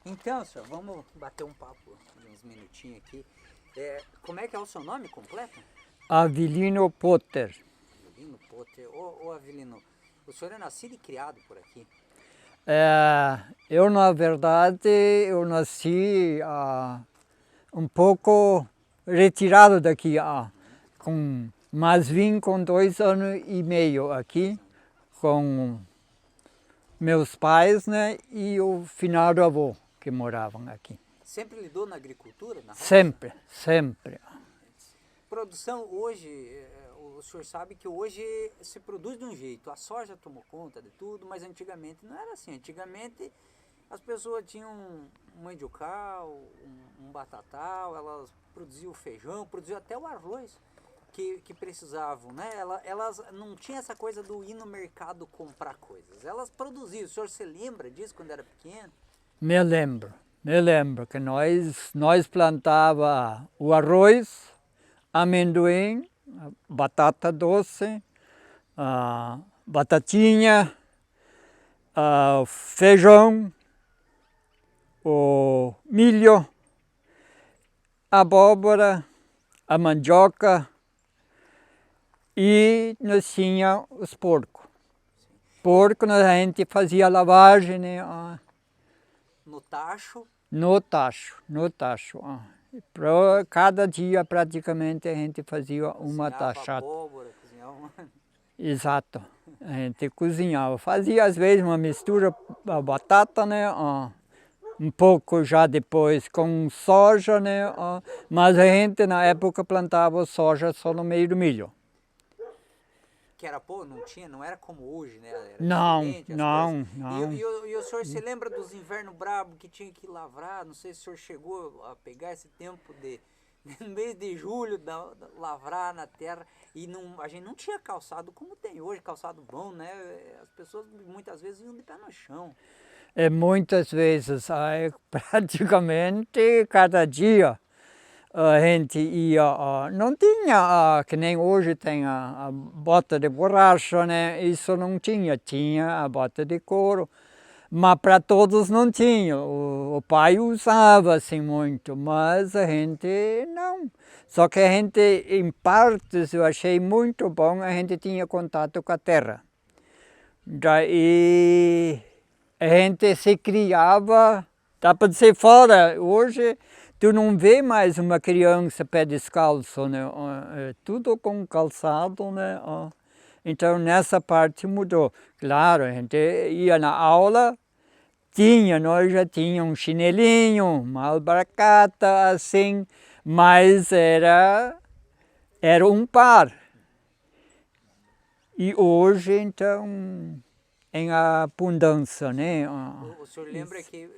Então, senhor, vamos bater um papo de uns minutinhos aqui. Como é que é o seu nome completo? Avelino Potter. Avelino Potter. Ô Avelino, o senhor é nascido e criado por aqui? Eu, na verdade, eu nasci um pouco retirado daqui, mas vim com 2 anos e meio aqui, com meus pais, né, e o finado avô que moravam aqui. Sempre lidou na agricultura, na roça? Sempre, sempre. Produção hoje, o senhor sabe que hoje se produz de um jeito. A soja tomou conta de tudo, mas antigamente não era assim. Antigamente as pessoas tinham um mandiocal, um batatal, elas produziam feijão, produziam até o arroz que precisavam, né? Elas não tinham essa coisa do ir no mercado comprar coisas. Elas produziam. O senhor se lembra disso quando era pequeno? Me lembro que nós plantava o arroz, amendoim, batata doce, batatinha, feijão, o milho, abóbora, a mandioca e nós tinha os porcos. Porco a gente fazia lavagem, né? No tacho? No tacho. Cada dia praticamente a gente fazia uma tachada. Abóbora, cozinhava. Exato. A gente cozinhava. Fazia às vezes uma mistura a batata, né? Um pouco já depois com soja, né? Mas a gente na época plantava soja só no meio do milho. Que era não era como hoje, né? Era Não. E o senhor se lembra dos invernos brabos que tinha que lavrar? Não sei se o senhor chegou a pegar esse tempo no mês de julho, lavrar na terra. E a gente não tinha calçado como tem hoje, calçado bom, né? As pessoas muitas vezes iam de pé no chão. Muitas vezes, praticamente cada dia. A gente ia, não tinha, que nem hoje tem a bota de borracha, né? Isso não tinha, tinha a bota de couro, mas para todos não tinha. O pai usava assim muito, mas a gente não. Só que a gente, em partes, eu achei muito bom, a gente tinha contato com a terra. Daí a gente se criava, dá para dizer fora, hoje tu não vê mais uma criança pé descalço, né? Tudo com calçado, né? Então nessa parte mudou. Claro, a gente ia na aula, nós já tínhamos um chinelinho, uma alpargata, assim, mas era um par. E hoje, então, em abundância, né? O senhor lembra que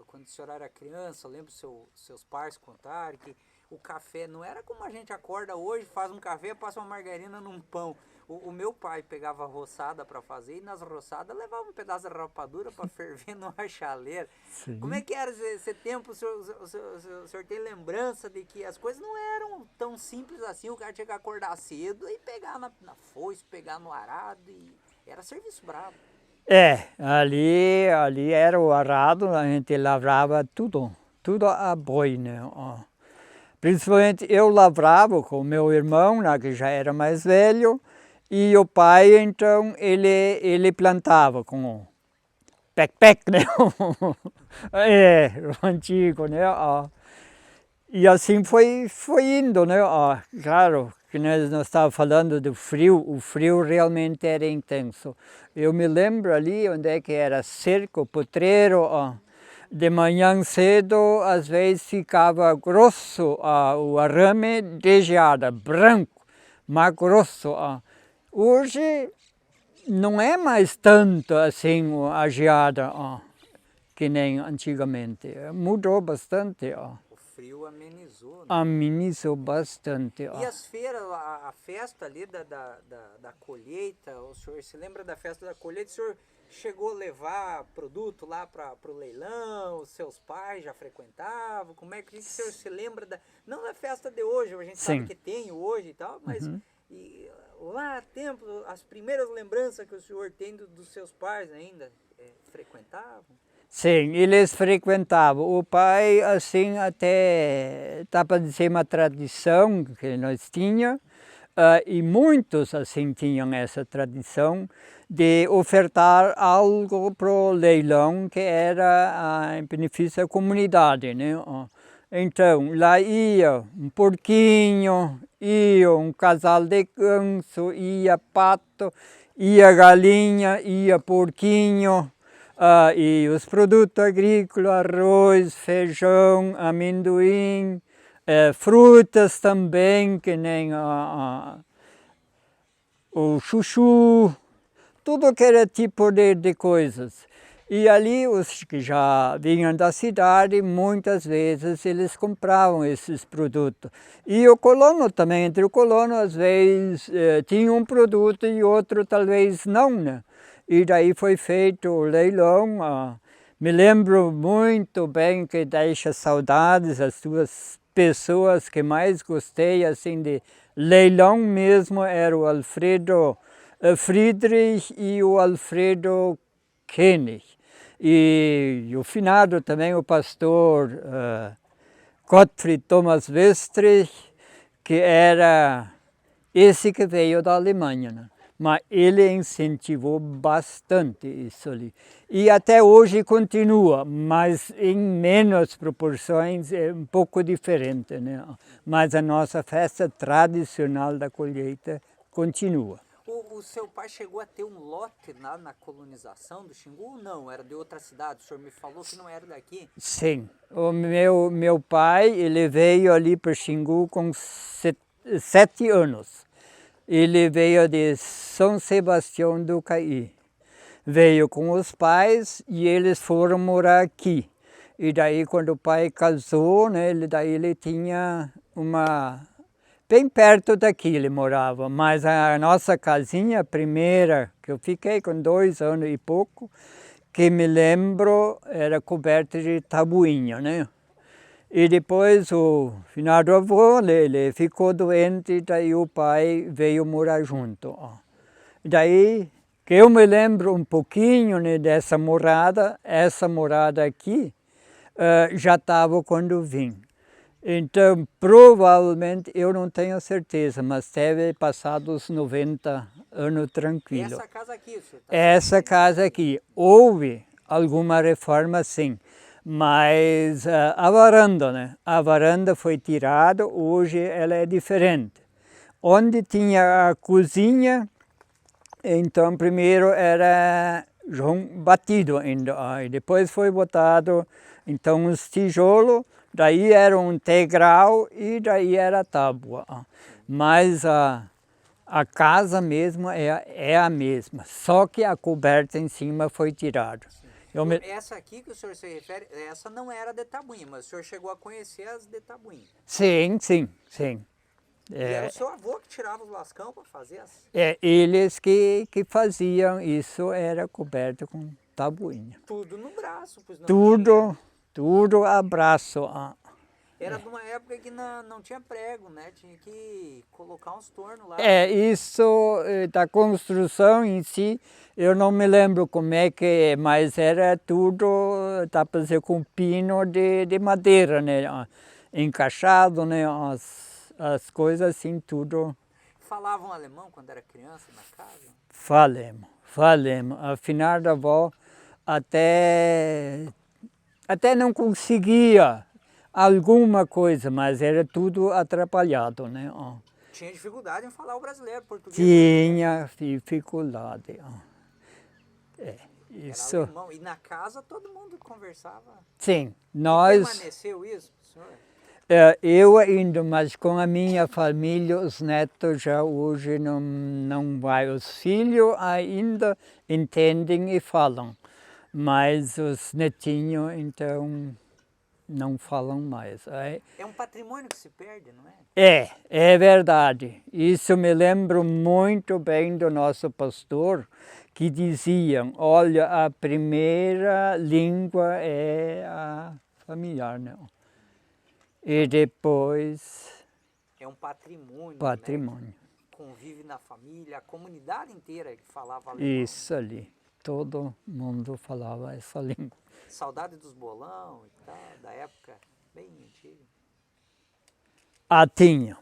quando o senhor era criança, lembra seus pais contarem que o café não era como a gente acorda hoje, faz um café, passa uma margarina num pão. O meu pai pegava roçada para fazer e nas roçadas levava um pedaço de rapadura para ferver numa chaleira. Sim. Como é que era esse tempo? O senhor tem lembrança de que as coisas não eram tão simples assim? O cara tinha que acordar cedo e pegar na foice, pegar no arado e era serviço bravo. Ali era o arado, a gente lavrava tudo a boi, né? Principalmente eu lavrava com o meu irmão, né, que já era mais velho, e o pai, então, ele plantava com o pec-pec, né? O antigo, né? E assim foi indo, né? Claro que nós estávamos falando do frio, o frio realmente era intenso. Eu me lembro ali onde é que era cerco, potreiro, de manhã cedo, às vezes ficava grosso o arame de geada, branco, mas grosso. Hoje não é mais tanto assim a geada que nem antigamente. Mudou bastante. O frio amenizou, né? Amenizou bastante. E as feiras, a festa ali da colheita, o senhor se lembra da festa da colheita? O senhor chegou a levar produto lá para o leilão? Os seus pais já frequentavam? Como é que o senhor se lembra não da festa de hoje, a gente sabe que tem hoje e tal, mas lá tempo, as primeiras lembranças que o senhor tem dos seus pais ainda frequentavam? Sim, eles frequentavam. O pai, assim, até dá para dizer uma tradição que nós tínhamos, e muitos, assim, tinham essa tradição de ofertar algo para o leilão que era em benefício da comunidade, né? Então, lá ia um porquinho, ia um casal de ganso, ia pato, ia galinha, ia porquinho, e os produtos agrícolas, arroz, feijão, amendoim, frutas também, que nem o chuchu, tudo que era tipo de coisas. E ali os que já vinham da cidade, muitas vezes eles compravam esses produtos. E o colono também, entre o colono, às vezes tinha um produto e outro talvez não, né? E daí foi feito o leilão. Me lembro muito bem que deixa saudades, as duas pessoas que mais gostei, assim, de leilão mesmo, era o Alfredo Friedrich e o Alfredo Koenig. E o finado também, o pastor Gottfried Thomas Westrich, que era esse que veio da Alemanha, né? Mas ele incentivou bastante isso ali. E até hoje continua, mas em menos proporções, é um pouco diferente, né? Mas a nossa festa tradicional da colheita continua. O seu pai chegou a ter um lote lá na colonização do Xingu ou não? Era de outra cidade? O senhor me falou que não era daqui. Sim. O meu pai, ele veio ali para Xingu com 7 anos. Ele veio de São Sebastião do Caí. Veio com os pais e eles foram morar aqui. E daí quando o pai casou, né, daí ele tinha uma... Bem perto daqui ele morava, mas a nossa casinha, a primeira, que eu fiquei com 2 anos e pouco, que me lembro, era coberta de tabuinha, né? E depois o finado avô, ele ficou doente, daí o pai veio morar junto. Daí, que eu me lembro um pouquinho, né, dessa morada, essa morada aqui, já estava quando vim. Então, provavelmente, eu não tenho certeza, mas deve passar dos 90 anos tranquilo. Essa casa aqui, o senhor tá Essa casa aqui, houve alguma reforma sim, mas a varanda, né? A varanda foi tirada, hoje ela é diferente. Onde tinha a cozinha, então primeiro era batido ainda, e depois foi botado então os tijolos, daí era um integral e daí era tábua. Mas a casa mesmo é a mesma, só que a coberta em cima foi tirada. Essa aqui que o senhor se refere, essa não era de tabuinha, mas o senhor chegou a conhecer as de tabuinha. Sim, sim, sim. E era o seu avô que tirava os lascão para fazer as... Eles que faziam isso, era coberto com tabuinha. Tudo no braço, pois não Tudo a braço. Era de uma época que não tinha prego, né? Tinha que colocar uns tornos lá. Isso da construção em si, eu não me lembro como é que é, mas era tudo, dá para dizer, com pino de madeira, né? Encaixado, né? As coisas assim, tudo. Falavam alemão quando era criança na casa? Falemos. A finada avó até não conseguia alguma coisa, mas era tudo atrapalhado, né? Tinha dificuldade em falar o brasileiro, português. Tinha dificuldade. Isso. Era alemão. E na casa todo mundo conversava? Sim, E nós... permaneceu isso, senhor? Eu ainda, mas com a minha família, os netos já hoje não vai. Os filhos ainda entendem e falam, mas os netinhos, então, não falam mais. É um patrimônio que se perde, não é? É verdade. Isso me lembro muito bem do nosso pastor, que diziam, olha, a primeira língua é a familiar, não? E depois... É um patrimônio, patrimônio. Né? Convive na família, a comunidade inteira que falava alemão. Isso ali. todo mundo falava essa língua. Saudade dos bolão e tal, da época bem antiga. Tinha.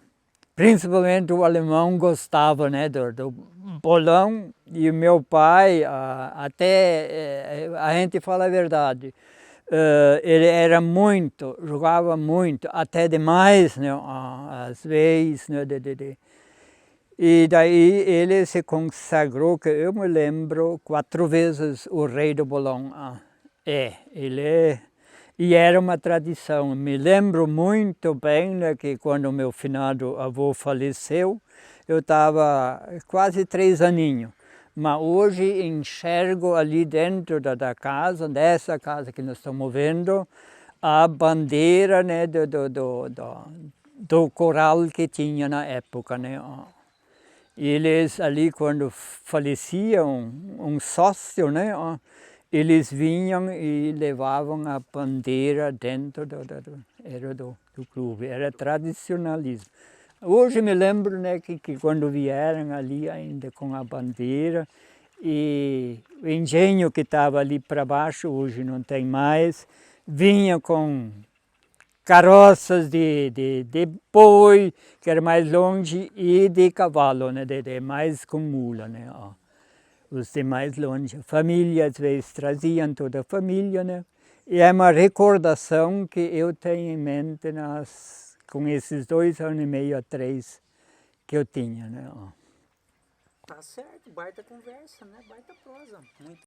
Principalmente o alemão gostava, né, do bolão, e o meu pai, até a gente fala a verdade, ele era muito, jogava muito, até demais, né, às vezes, né, e daí ele se consagrou, que eu me lembro, 4 vezes o rei do bolão. E era uma tradição. Me lembro muito bem, né, que quando meu finado avô faleceu, eu estava quase 3 aninhos. Mas hoje enxergo ali dentro da casa, dessa casa que nós estamos vendo, a bandeira, né, do coral que tinha na época, né. Eles ali, quando faleciam um sócio, né, eles vinham e levavam a bandeira dentro do clube, era tradicionalismo. Hoje me lembro, né, que quando vieram ali ainda com a bandeira, e o engenho que estava ali para baixo, hoje não tem mais, vinha com carroças de boi, que era mais longe, e de cavalo, né, mais com mula, né, os de mais longe. A família, às vezes, traziam toda a família, né? E é uma recordação que eu tenho em mente com esses 2 anos e meio a 3 que eu tinha, né? Tá certo, baita conversa, né? Baita prosa. Muito